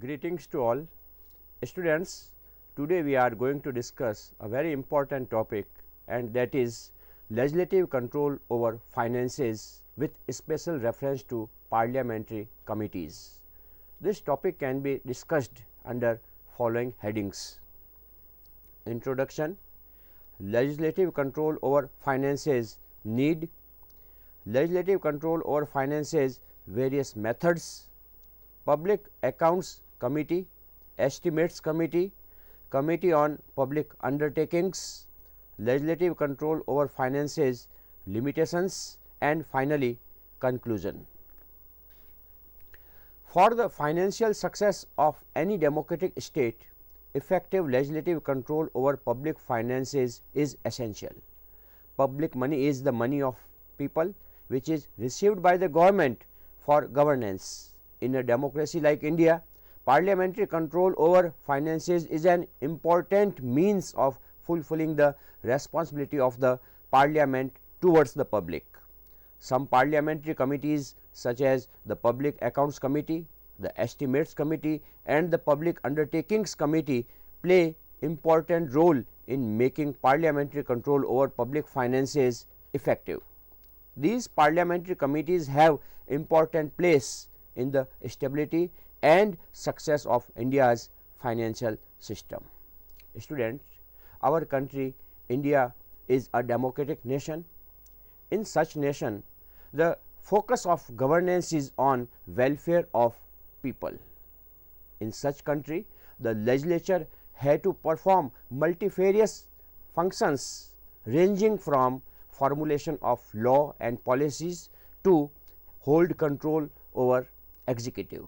Greetings to all students. Today we are going to discuss a very important topic, and that is legislative control over finances with special reference to parliamentary committees. This topic can be discussed under following headings: Introduction, legislative control over finances need, legislative control over finances various methods, Public Accounts Committee, Estimates Committee, Committee on Public Undertakings, Legislative Control over Finances, limitations, and finally conclusion. For the financial success of any democratic state, effective legislative control over public finances is essential. Public money is the money of people which is received by the government for governance. In a democracy like India, parliamentary control over finances is an important means of fulfilling the responsibility of the parliament towards the public. Some parliamentary committees such as the Public Accounts Committee, the Estimates Committee and the Public Undertakings Committee play important role in making parliamentary control over public finances effective. These parliamentary committees have important place in the stability and success of India's financial system. Students, our country India is a democratic nation. In such nation, the focus of governance is on welfare of people. In such country, the legislature had to perform multifarious functions ranging from formulation of law and policies to hold control over executive.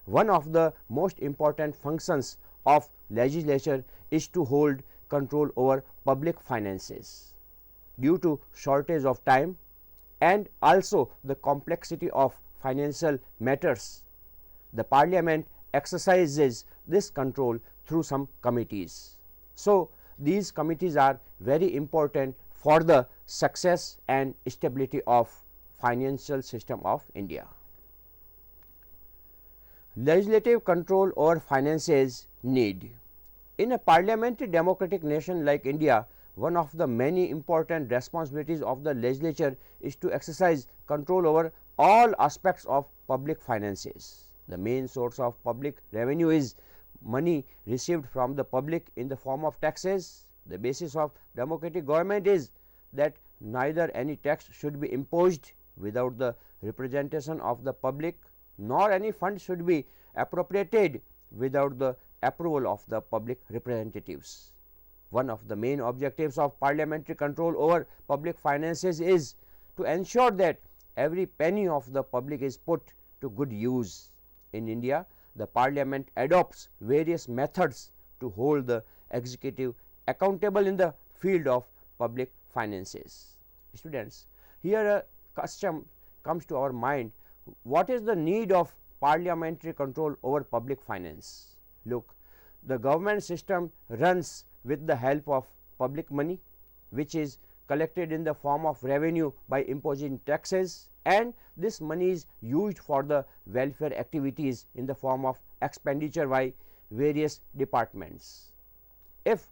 One of the most important functions of legislature is to hold control over public finances. Due to shortage of time and also the complexity of financial matters, the parliament exercises this control through some committees. So, these committees are very important for the success and stability of financial system of India. Legislative control over finances need. In a parliamentary democratic nation like India, one of the many important responsibilities of the legislature is to exercise control over all aspects of public finances. The main source of public revenue is money received from the public in the form of taxes. The basis of democratic government is that neither any tax should be imposed without the representation of the public, nor any fund should be appropriated without the approval of the public representatives. One of the main objectives of parliamentary control over public finances is to ensure that every penny of the public is put to good use. In India, the parliament adopts various methods to hold the executive accountable in the field of public finances. Students, here a question comes to our mind: what is the need of parliamentary control over public finance? Look, the government system runs with the help of public money, which is collected in the form of revenue by imposing taxes, and this money is used for the welfare activities in the form of expenditure by various departments. If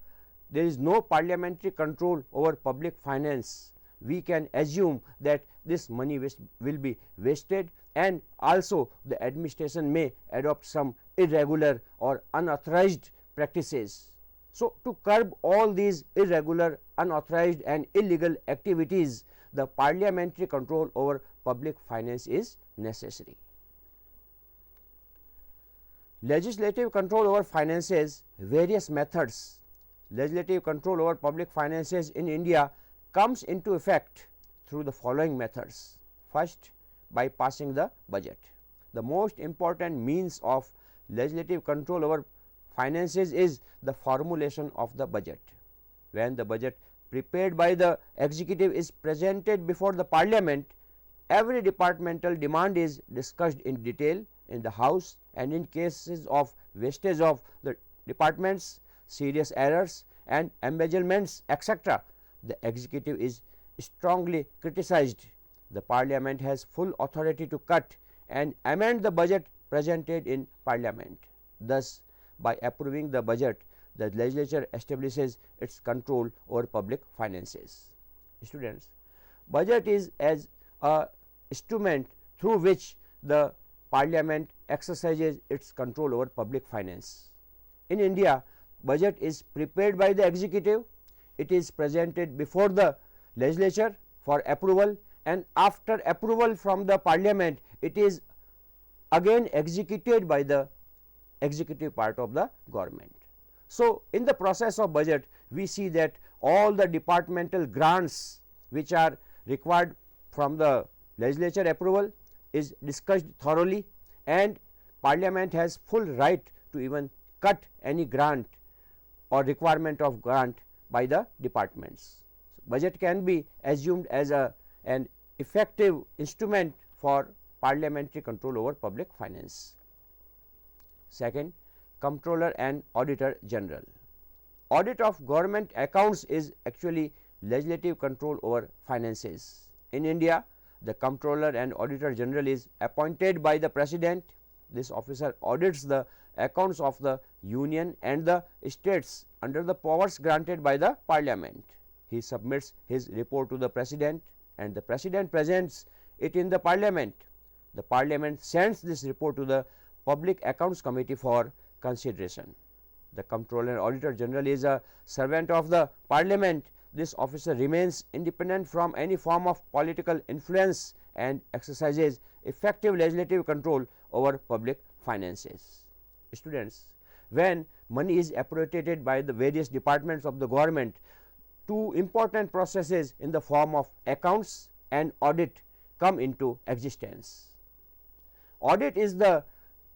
there is no parliamentary control over public finance, we can assume that this money will be wasted, and also the administration may adopt some irregular or unauthorized practices. So, to curb all these irregular, unauthorized and illegal activities, the parliamentary control over public finance is necessary. Legislative control over finances, various methods. Legislative control over public finances in India comes into effect through the following methods. First, by passing the budget. The most important means of legislative control over finances is the formulation of the budget. When the budget prepared by the executive is presented before the parliament, every departmental demand is discussed in detail in the house, and in cases of wastage of the departments, serious errors and embezzlements, etc., the executive is strongly criticized. The parliament has full authority to cut and amend the budget presented in Parliament. Thus, by approving the budget, the legislature establishes its control over public finances. Students, budget is as a instrument through which the Parliament exercises its control over public finance. In India, budget is prepared by the executive, it is presented before the legislature for approval, and after approval from the Parliament, it is again executed by the executive part of the government. So, in the process of budget, we see that all the departmental grants which are required from the legislature approval is discussed thoroughly, and Parliament has full right to even cut any grant or requirement of grant by the departments. So, budget can be assumed as an effective instrument for parliamentary control over public finance. Second, Comptroller and Auditor General. Audit of government accounts is actually legislative control over finances. In India, the Comptroller and Auditor General is appointed by the President. This officer audits the accounts of the Union and the states under the powers granted by the Parliament. He submits his report to the President, and the President presents it in the Parliament. The Parliament sends this report to the Public Accounts Committee for consideration. The Comptroller and Auditor General is a servant of the Parliament. This officer remains independent from any form of political influence and exercises effective legislative control over public finances. Students, when money is appropriated by the various departments of the government, two important processes in the form of accounts and audit come into existence. Audit is the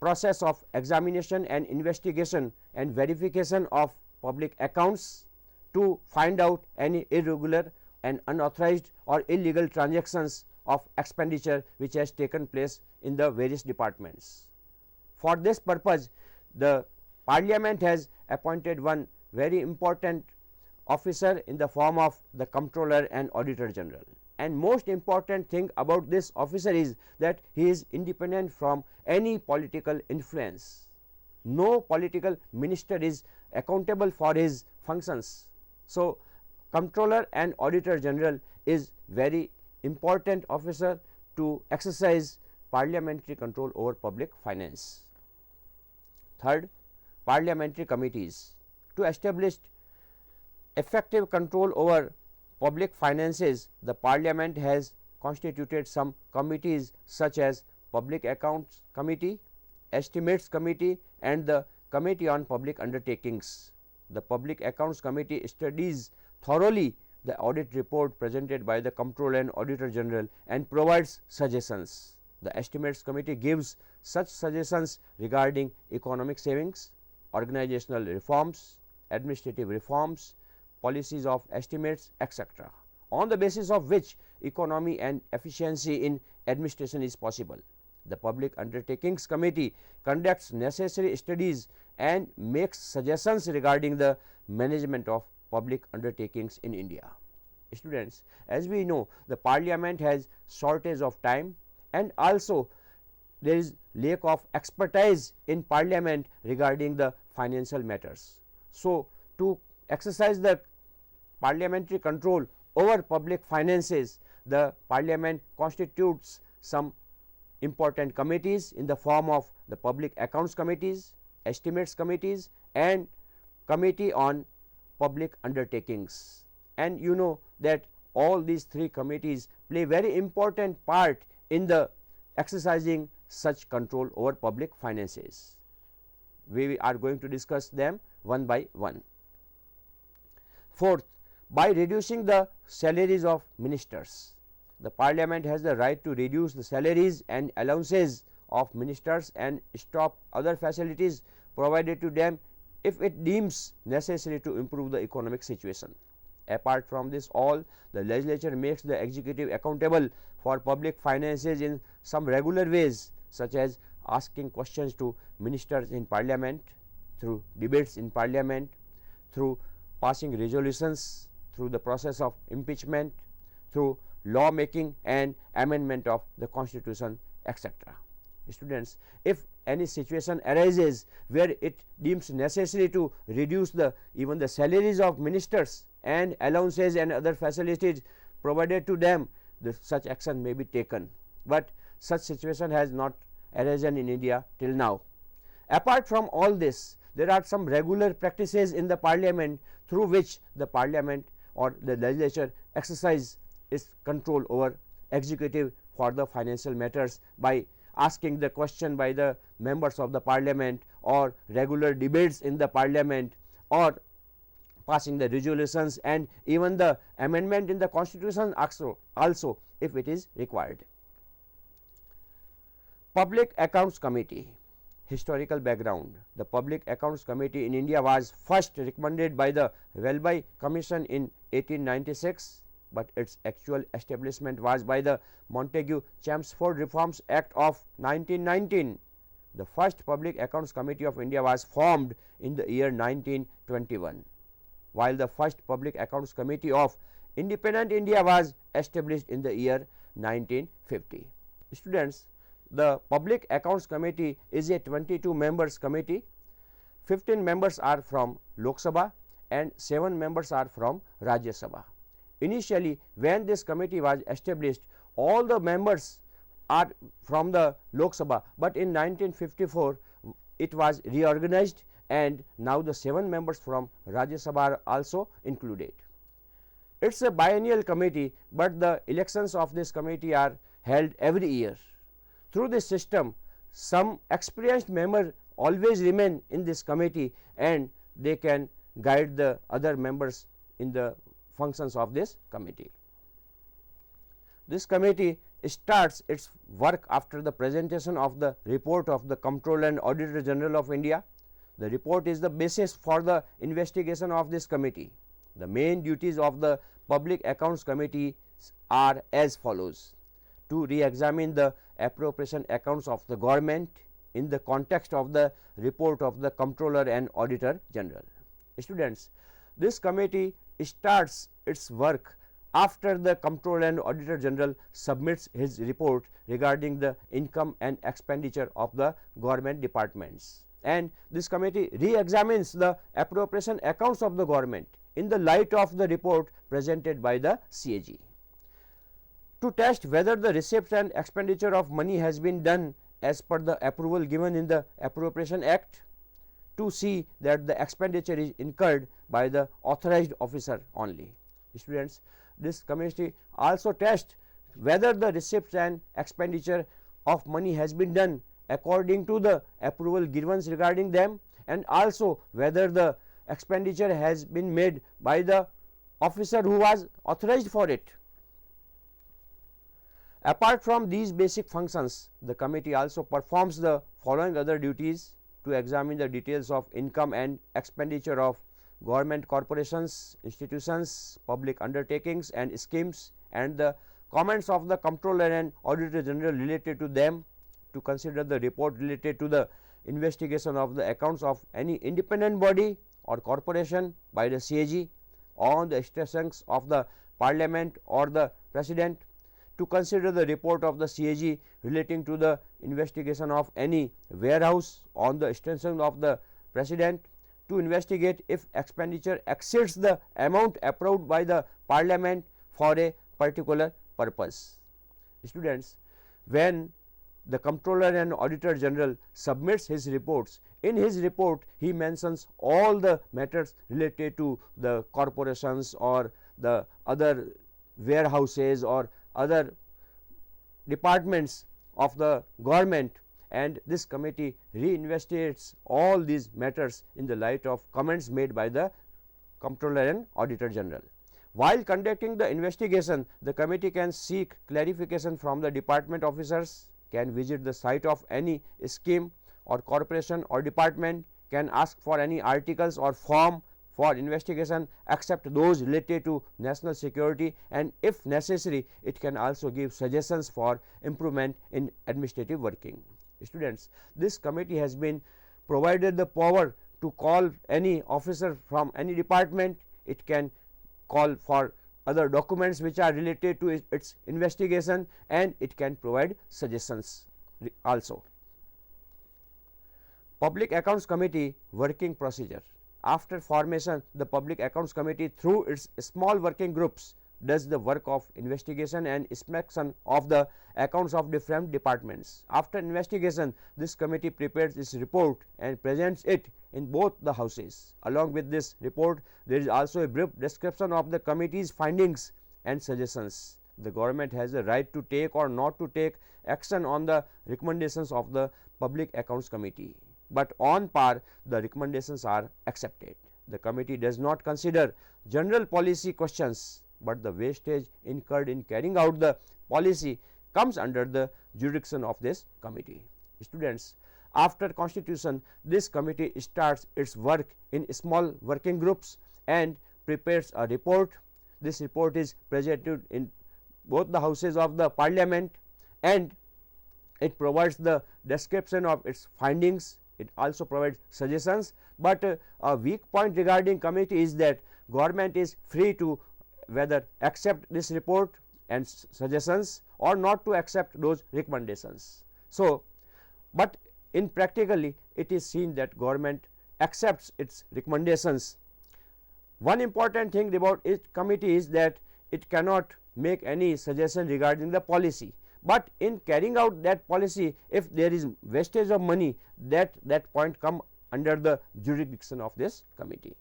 process of examination and investigation and verification of public accounts to find out any irregular and unauthorized or illegal transactions of expenditure which has taken place in the various departments. For this purpose, the Parliament has appointed one very important officer in the form of the Comptroller and Auditor General. And most important thing about this officer is that he is independent from any political influence. No political minister is accountable for his functions. So, Comptroller and Auditor General is very important officer to exercise parliamentary control over public finance. Third, parliamentary committees. To establish effective control over public finances, the Parliament has constituted some committees such as Public Accounts Committee, Estimates Committee, and the Committee on Public Undertakings. The Public Accounts Committee studies thoroughly the audit report presented by the Comptroller and Auditor General and provides suggestions. The Estimates Committee gives such suggestions regarding economic savings, organizational reforms, administrative reforms, policies of estimates, etc., on the basis of which economy and efficiency in administration is possible. The Public Undertakings Committee conducts necessary studies and makes suggestions regarding the management of public undertakings in India. Students, as we know, the Parliament has shortage of time, and also there is lack of expertise in Parliament regarding the financial matters. So, to exercise the parliamentary control over public finances, the Parliament constitutes some important committees in the form of the Public Accounts Committees, Estimates Committees, and Committee on Public Undertakings. And you know that all these three committees play very important part in the exercising such control over public finances. We are going to discuss them one by one. Fourth, by reducing the salaries of ministers. The Parliament has the right to reduce the salaries and allowances of ministers and stop other facilities provided to them if it deems necessary to improve the economic situation. Apart from this all, the legislature makes the executive accountable for public finances in some regular ways, such as asking questions to ministers in Parliament, through debates in Parliament, through passing resolutions, through the process of impeachment, through law making and amendment of the constitution, etc. Students, if any situation arises where it deems necessary to reduce even the salaries of ministers and allowances and other facilities provided to them, such action may be taken, but such situation has not arisen in India till now. Apart from all this, there are some regular practices in the parliament through which the parliament or the legislature exercise its control over executive for the financial matters by asking the question by the members of the parliament, or regular debates in the parliament, or passing the resolutions, and even the amendment in the constitution also if it is required. Public Accounts Committee. Historical background. The Public Accounts Committee in India was first recommended by the Welby Commission in 1896, but its actual establishment was by the Montagu-Chelmsford Reforms Act of 1919. The first Public Accounts Committee of India was formed in the year 1921, while the first Public Accounts Committee of Independent India was established in the year 1950. Students, the Public Accounts Committee is a 22 members committee. 15 members are from Lok Sabha and 7 members are from Rajya Sabha. Initially, when this committee was established, all the members are from the Lok Sabha, but in 1954 it was reorganized and now the 7 members from Rajya Sabha are also included. It is a biennial committee, but the elections of this committee are held every year. Through this system, some experienced members always remain in this committee and they can guide the other members in the functions of this committee. This committee starts its work after the presentation of the report of the Comptroller and Auditor General of India. The report is the basis for the investigation of this committee. The main duties of the Public Accounts Committee are as follows: to re-examine the appropriation accounts of the government in the context of the report of the Comptroller and Auditor General. Students, this committee starts its work after the Comptroller and Auditor General submits his report regarding the income and expenditure of the government departments, and this committee re-examines the appropriation accounts of the government in the light of the report presented by the CAG, to test whether the receipts and expenditure of money has been done as per the approval given in the Appropriation Act, to see that the expenditure is incurred by the authorized officer only. Students, this committee also tests whether the receipts and expenditure of money has been done according to the approval given regarding them, and also whether the expenditure has been made by the officer who was authorized for it. Apart from these basic functions, the committee also performs the following other duties: to examine the details of income and expenditure of government corporations, institutions, public undertakings and schemes, and the comments of the Comptroller and Auditor General related to them, to consider the report related to the investigation of the accounts of any independent body or corporation by the CAG on the instructions of the Parliament or the President, to consider the report of the CAG relating to the investigation of any warehouse on the instruction of the President, to investigate if expenditure exceeds the amount approved by the Parliament for a particular purpose. Students, when the Comptroller and Auditor General submits his reports, in his report he mentions all the matters related to the corporations or the other warehouses or other departments of the government, and this committee reinvestigates all these matters in the light of comments made by the Comptroller and Auditor General. While conducting the investigation, the committee can seek clarification from the department officers, can visit the site of any scheme or corporation or department, can ask for any articles or form for investigation except those related to national security, and if necessary it can also give suggestions for improvement in administrative working. Students, this committee has been provided the power to call any officer from any department. It can call for other documents which are related to its investigation, and it can provide suggestions also. Public Accounts Committee working procedure. After formation, the Public Accounts Committee through its small working groups does the work of investigation and inspection of the accounts of different departments. After investigation, this committee prepares its report and presents it in both the houses. Along with this report, there is also a brief description of the committee's findings and suggestions. The government has the right to take or not to take action on the recommendations of the Public Accounts Committee, but on par the recommendations are accepted. The committee does not consider general policy questions, but the wastage incurred in carrying out the policy comes under the jurisdiction of this committee. Students, after constitution, this committee starts its work in small working groups and prepares a report. This report is presented in both the houses of the parliament, and it provides the description of its findings. It also provides suggestions, but a weak point regarding committee is that government is free to whether accept this report and suggestions or not to accept those recommendations. So, but in practically it is seen that government accepts its recommendations. One important thing about each committee is that it cannot make any suggestion regarding the policy, but in carrying out that policy, if there is wastage of money, that point come under the jurisdiction of this committee.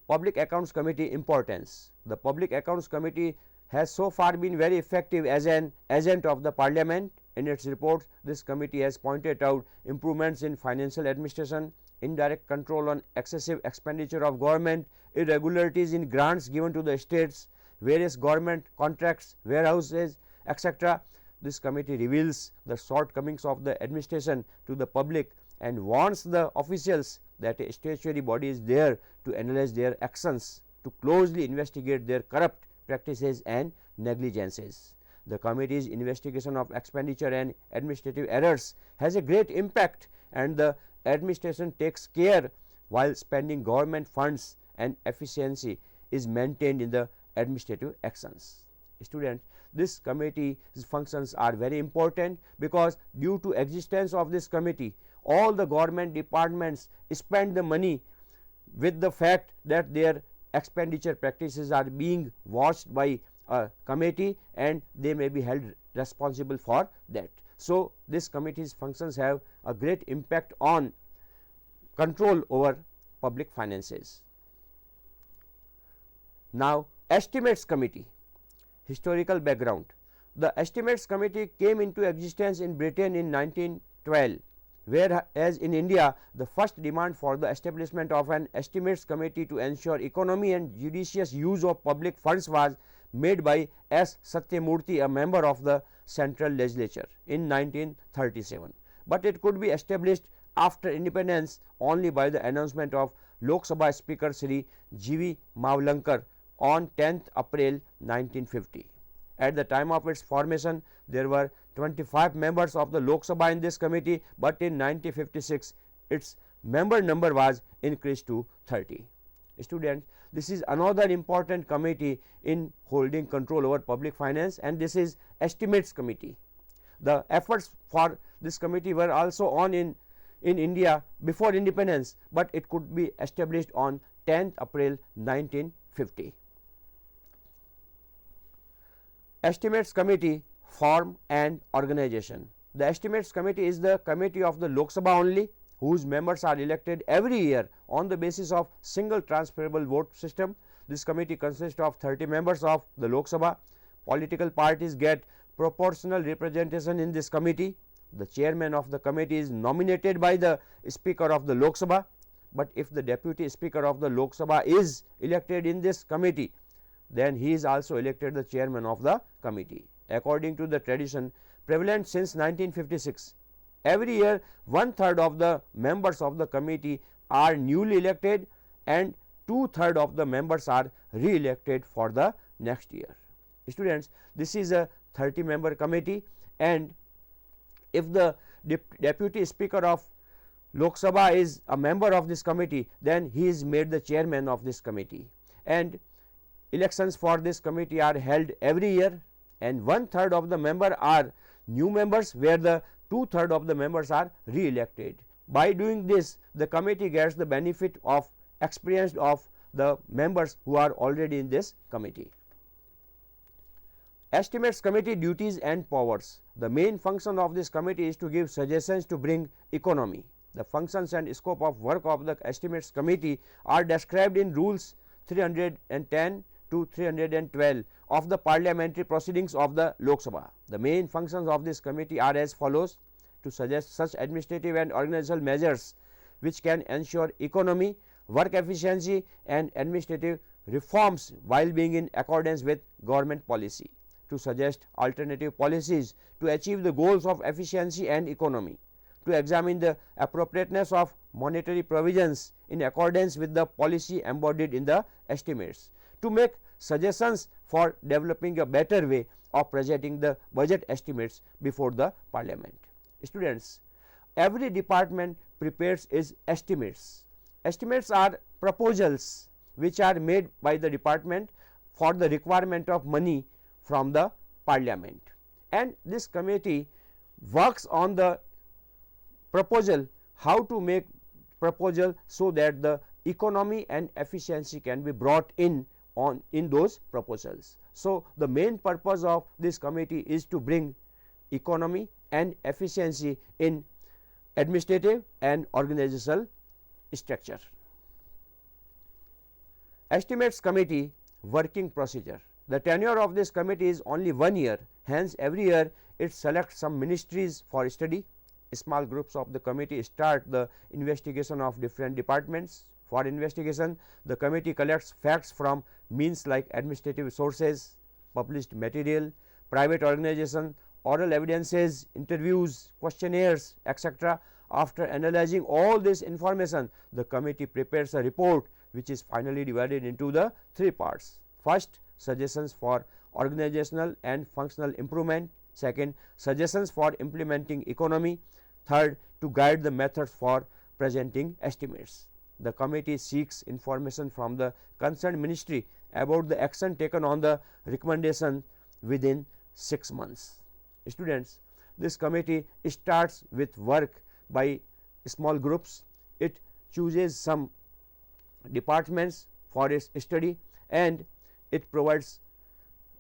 Public Accounts Committee importance. The Public Accounts Committee has so far been very effective as an agent of the parliament. In its reports, this committee has pointed out improvements in financial administration, indirect control on excessive expenditure of government, irregularities in grants given to the states, various government contracts, warehouses, etc. This committee reveals the shortcomings of the administration to the public and warns the officials that a statutory body is there to analyze their actions, to closely investigate their corrupt practices and negligences. The committee's investigation of expenditure and administrative errors has a great impact, and the administration takes care while spending government funds and efficiency is maintained in the administrative actions. Students, this committee's functions are very important because due to existence of this committee, all the government departments spend the money with the fact that their expenditure practices are being watched by a committee and they may be held responsible for that. So, this committee's functions have a great impact on control over public finances. Now, Estimates Committee. Historical background. The Estimates Committee came into existence in Britain in 1912, whereas in India the first demand for the establishment of an Estimates Committee to ensure economy and judicious use of public funds was made by S. Satyamurthy, a member of the Central Legislature, in 1937, but it could be established after independence only by the announcement of Lok Sabha Speaker Shri G.V. Mavlankar on 10th April 1950. At the time of its formation, there were 25 members of the Lok Sabha in this committee, but in 1956 its member number was increased to 30. Students, this is another important committee in holding control over public finance, and this is Estimates Committee. The efforts for this committee were also on in India before independence, but it could be established on 10th April 1950. Estimates Committee form and organization. The Estimates Committee is the committee of the Lok Sabha only, whose members are elected every year on the basis of single transferable vote system. This committee consists of 30 members of the Lok Sabha. Political parties get proportional representation in this committee. The chairman of the committee is nominated by the Speaker of the Lok Sabha, but if the Deputy Speaker of the Lok Sabha is elected in this committee, then he is also elected the chairman of the committee. According to the tradition prevalent since 1956, every year 1/3 of the members of the committee are newly elected and 2/3 of the members are re-elected for the next year. Students, this is a 30-member committee, and if the Deputy Speaker of Lok Sabha is a member of this committee, then he is made the chairman of this committee, and elections for this committee are held every year, and 1/3 of the member are new members, where the 2/3 of the members are re-elected. By doing this, the committee gets the benefit of experience of the members who are already in this committee. Estimates committee duties and powers. The main function of this committee is to give suggestions to bring economy. The functions and scope of work of the estimates committee are described in rules 310 to 312 of the parliamentary proceedings of the Lok Sabha. The main functions of this committee are as follows: to suggest such administrative and organizational measures which can ensure economy, work efficiency and administrative reforms while being in accordance with government policy, to suggest alternative policies to achieve the goals of efficiency and economy, to examine the appropriateness of monetary provisions in accordance with the policy embodied in the estimates, to make suggestions for developing a better way of presenting the budget estimates before the parliament. Students, every department prepares its estimates. Estimates are proposals which are made by the department for the requirement of money from the parliament, and this committee works on the proposal, how to make proposal so that the economy and efficiency can be brought in those proposals. So, the main purpose of this committee is to bring economy and efficiency in administrative and organizational structure. Estimates committee working procedure. The tenure of this committee is only 1 year, hence every year it selects some ministries for study. Small groups of the committee start the investigation of different departments. For investigation, the committee collects facts from means like administrative sources, published material, private organization, oral evidences, interviews, questionnaires, etc. After analyzing all this information, the committee prepares a report which is finally divided into the 3 parts. First, suggestions for organizational and functional improvement. Second, suggestions for implementing economy. Third, to guide the methods for presenting estimates. The committee seeks information from the concerned ministry about the action taken on the recommendation within 6 months. Students, this committee starts with work by small groups. It chooses some departments for its study and it provides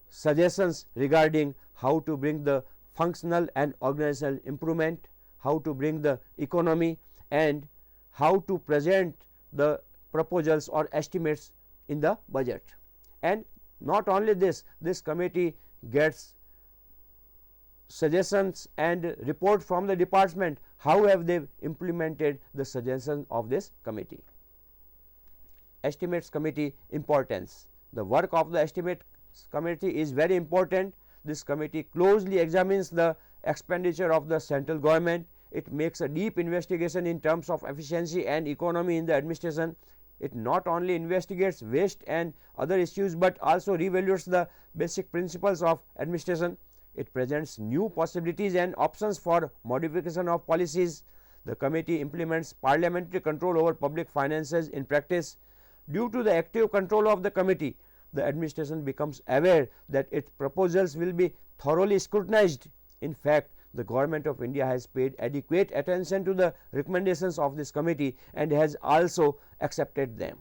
suggestions regarding how to bring the functional and organizational improvement, how to bring the economy and how to present the proposals or estimates in the budget. And not only this, this committee gets suggestions and report from the department how have they implemented the suggestions of this committee. Estimates committee importance. The work of the estimates committee is very important. This committee closely examines the expenditure of the central government. It makes a deep investigation in terms of efficiency and economy in the administration. It not only investigates waste and other issues, but also reevaluates the basic principles of administration. It presents new possibilities and options for modification of policies. The committee implements parliamentary control over public finances in practice. Due to the active control of the committee, the administration becomes aware that its proposals will be thoroughly scrutinized. In fact, the Government of India has paid adequate attention to the recommendations of this committee and has also accepted them.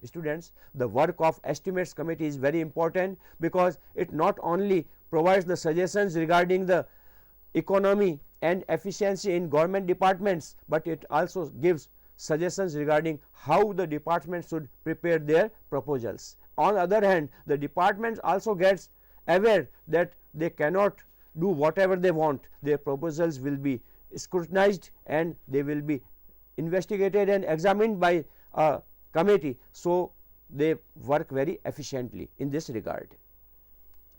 Students, the work of estimates committee is very important because it not only provides the suggestions regarding the economy and efficiency in government departments, but it also gives suggestions regarding how the departments should prepare their proposals. On the other hand, the departments also gets aware that they cannot do whatever they want. Their proposals will be scrutinized and they will be investigated and examined by a committee. So, they work very efficiently in this regard.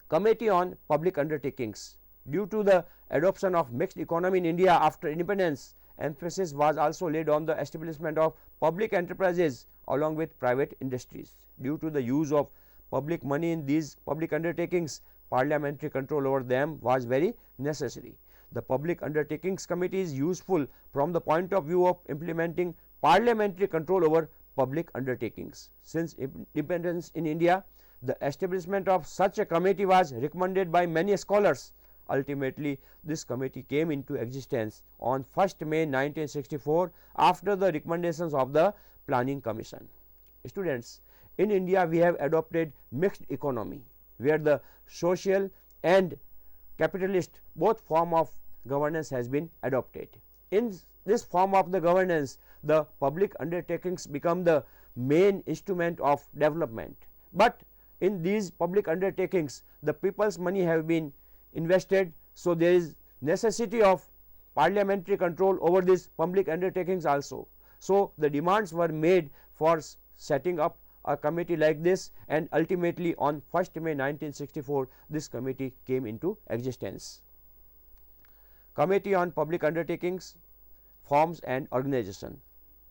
Committee on Public Undertakings. Due to the adoption of mixed economy in India after independence, emphasis was also laid on the establishment of public enterprises along with private industries. Due to the use of public money in these public undertakings, parliamentary control over them was very necessary. The Public Undertakings Committee is useful from the point of view of implementing parliamentary control over public undertakings. Since independence in India, the establishment of such a committee was recommended by many scholars. Ultimately, this committee came into existence on 1st May 1964 after the recommendations of the Planning Commission. Students, in India we have adopted mixed economy, where the social and capitalist both form of governance has been adopted. In this form of the governance, the public undertakings become the main instrument of development, but in these public undertakings the people's money have been invested. So, there is necessity of parliamentary control over these public undertakings also. So, the demands were made for setting up a committee like this, and ultimately on 1st May 1964 this committee came into existence. Committee on Public Undertakings, Forms and Organization.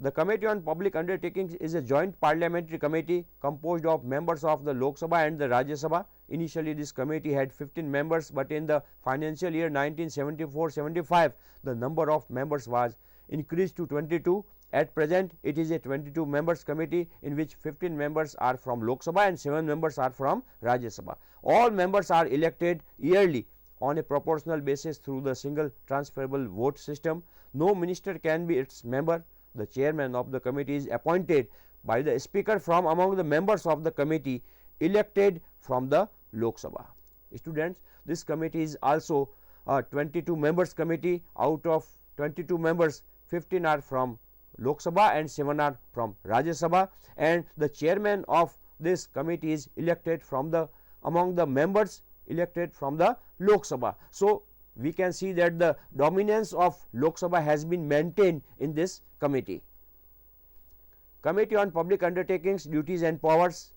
The Committee on Public Undertakings is a joint parliamentary committee composed of members of the Lok Sabha and the Rajya Sabha. Initially this committee had 15 members, but in the financial year 1974-75 the number of members was increased to 22. At present it is a 22 members committee, in which 15 members are from Lok Sabha and 7 members are from Rajya Sabha. All members are elected yearly on a proportional basis through the single transferable vote system. No minister can be its member. The chairman of the committee is appointed by the speaker from among the members of the committee elected from the Lok Sabha. Students, this committee is also a 22 members committee. Out of 22 members, 15 are from Lok Sabha and 7 are from Rajya Sabha, and the chairman of this committee is elected from the among the members elected from the Lok Sabha. So, we can see that the dominance of Lok Sabha has been maintained in this committee. Committee on Public Undertakings, Duties and Powers.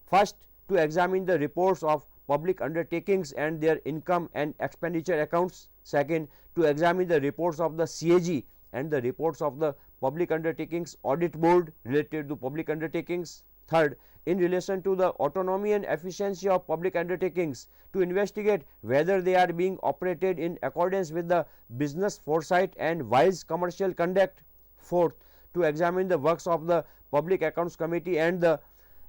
First, to examine the reports of public undertakings and their income and expenditure accounts. Second, to examine the reports of the CAG and the reports of the Public Undertakings Audit Board related to public undertakings. Third, in relation to the autonomy and efficiency of public undertakings, to investigate whether they are being operated in accordance with the business foresight and wise commercial conduct. Fourth, to examine the works of the Public Accounts Committee and the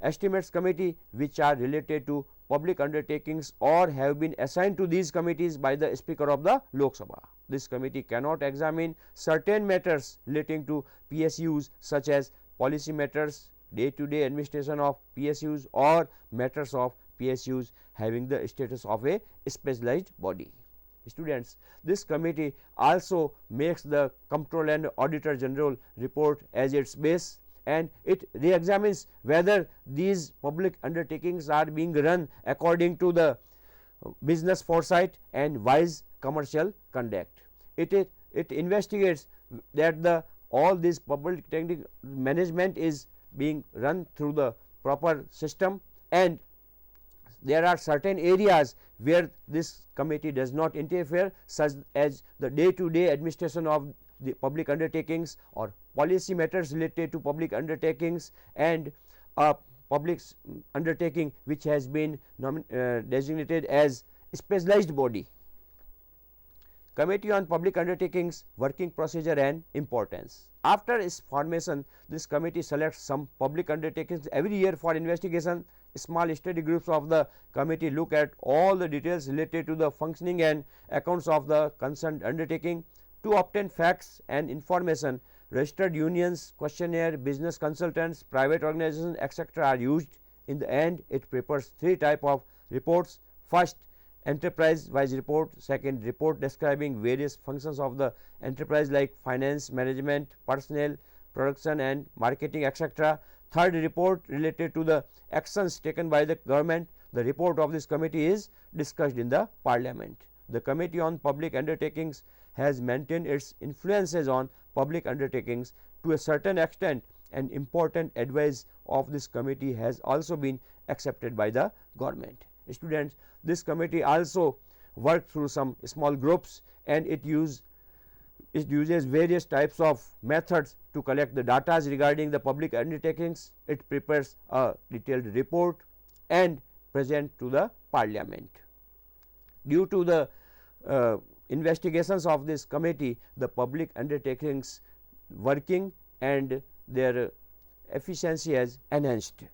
Estimates Committee, which are related to public undertakings or have been assigned to these committees by the Speaker of the Lok Sabha. This committee cannot examine certain matters relating to PSUs, such as policy matters, day-to-day administration of PSUs, or matters of PSUs having the status of a specialized body. Students, this committee also makes the Comptroller and Auditor General report as its base, and it re-examines whether these public undertakings are being run according to the business foresight and wise commercial conduct. It investigates that all this public management is being run through the proper system, and there are certain areas where this committee does not interfere, such as the day-to-day administration of the public undertakings or policy matters related to public undertakings, and a public undertaking which has been designated as specialized body. Committee on Public Undertakings, Working Procedure and Importance. After its formation, this committee selects some public undertakings every year for investigation. Small study groups of the committee look at all the details related to the functioning and accounts of the concerned undertaking. To obtain facts and information, registered unions, questionnaire, business consultants, private organizations, etc. are used. In the end, it prepares 3 types of reports. First, enterprise wise report. Second, report describing various functions of the enterprise like finance, management, personnel, production and marketing, etc. Third, report related to the actions taken by the government. The report of this committee is discussed in the parliament. The Committee on Public Undertakings has maintained its influences on public undertakings to a certain extent, and important advice of this committee has also been accepted by the government. Students, this committee also worked through some small groups, and it uses various types of methods to collect the data regarding the public undertakings. It prepares a detailed report and present to the parliament. Due to the investigations of this committee, the public undertakings working and their efficiency has enhanced.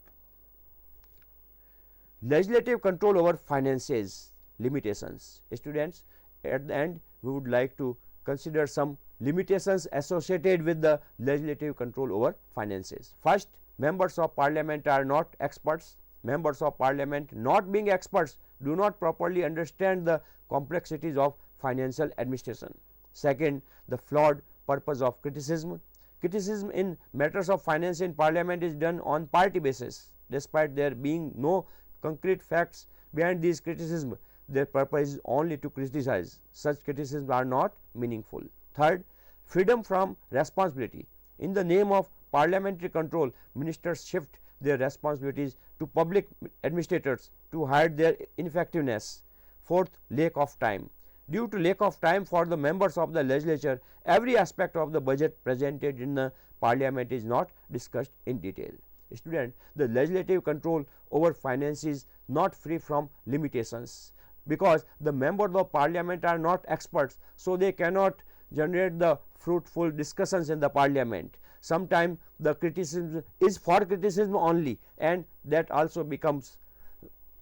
Legislative control over finances, limitations. Students, at the end we would like to consider some limitations associated with the legislative control over finances. First, members of parliament are not experts. Members of parliament, not being experts, do not properly understand the complexities of financial administration. Second, the flawed purpose of criticism. Criticism in matters of finance in parliament is done on party basis. Despite there being no concrete facts behind these criticism, their purpose is only to criticize. Such criticisms are not meaningful. Third, freedom from responsibility. In the name of parliamentary control, ministers shift their responsibilities to public administrators to hide their ineffectiveness. Fourth, lack of time. Due to lack of time for the members of the legislature, every aspect of the budget presented in the parliament is not discussed in detail. Student, the legislative control over finance is not free from limitations, because the members of parliament are not experts, so they cannot generate the fruitful discussions in the parliament. Sometimes the criticism is for criticism only, and that also becomes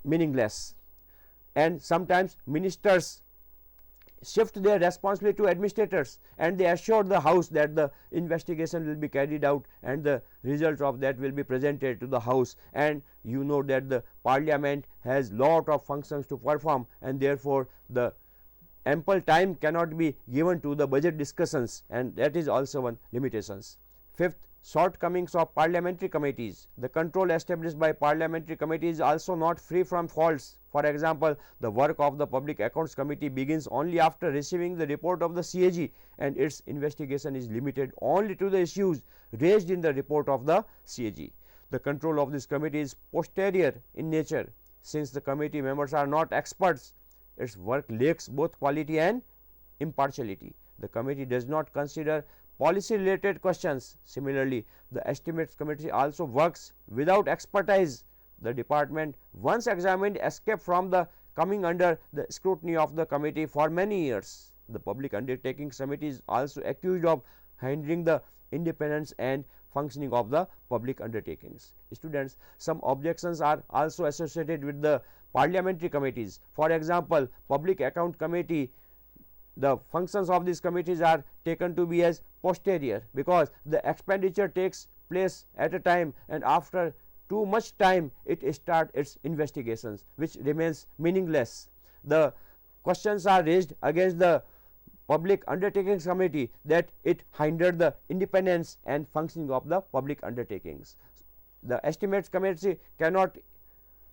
meaningless. And sometimes ministers shift their responsibility to administrators, and they assure the house that the investigation will be carried out and the result of that will be presented to the house, and you know that the parliament has lot of functions to perform, and therefore the ample time cannot be given to the budget discussions, and that is also one limitations. Fifth, shortcomings of parliamentary committees. The control established by parliamentary committee is also not free from faults. For example, the work of the Public Accounts Committee begins only after receiving the report of the CAG, and its investigation is limited only to the issues raised in the report of the CAG. The control of this committee is posterior in nature. Since the committee members are not experts, its work lacks both quality and impartiality. The committee does not consider policy related questions. Similarly, the estimates committee also works without expertise. The department, once examined, escaped from the coming under the scrutiny of the committee for many years. The Public Undertakings Committee is also accused of hindering the independence and functioning of the public undertakings. Students, some objections are also associated with the parliamentary committees. For example, Public Account Committee, the functions of these committees are taken to be as posterior, because the expenditure takes place at a time, and after too much time it starts its investigations, which remains meaningless. The questions are raised against the Public Undertakings Committee that it hindered the independence and functioning of the public undertakings. The Estimates Committee cannot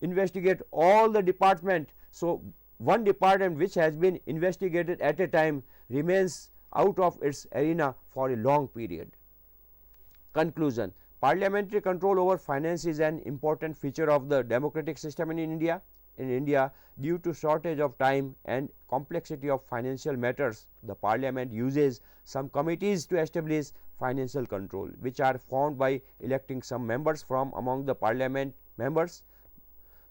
investigate all the department, so one department which has been investigated at a time remains out of its arena for a long period. Conclusion: parliamentary control over finance is an important feature of the democratic system in India. In India, due to shortage of time and complexity of financial matters, the parliament uses some committees to establish financial control, which are formed by electing some members from among the parliament members.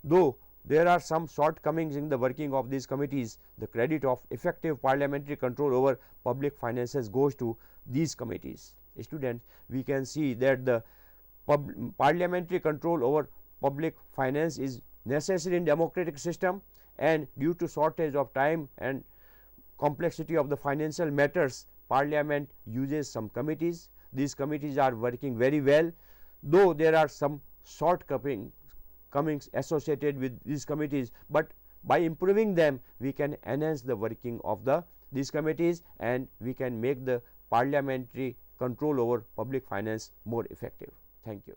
Though there are some shortcomings in the working of these committees, the credit of effective parliamentary control over public finances goes to these committees. Students, we can see that the parliamentary control over public finance is necessary in democratic system, and due to shortage of time and complexity of the financial matters, parliament uses some committees. These committees are working very well, though there are some shortcomings associated with these committees, but by improving them we can enhance the working of these committees, and we can make the parliamentary control over public finance more effective. Thank you.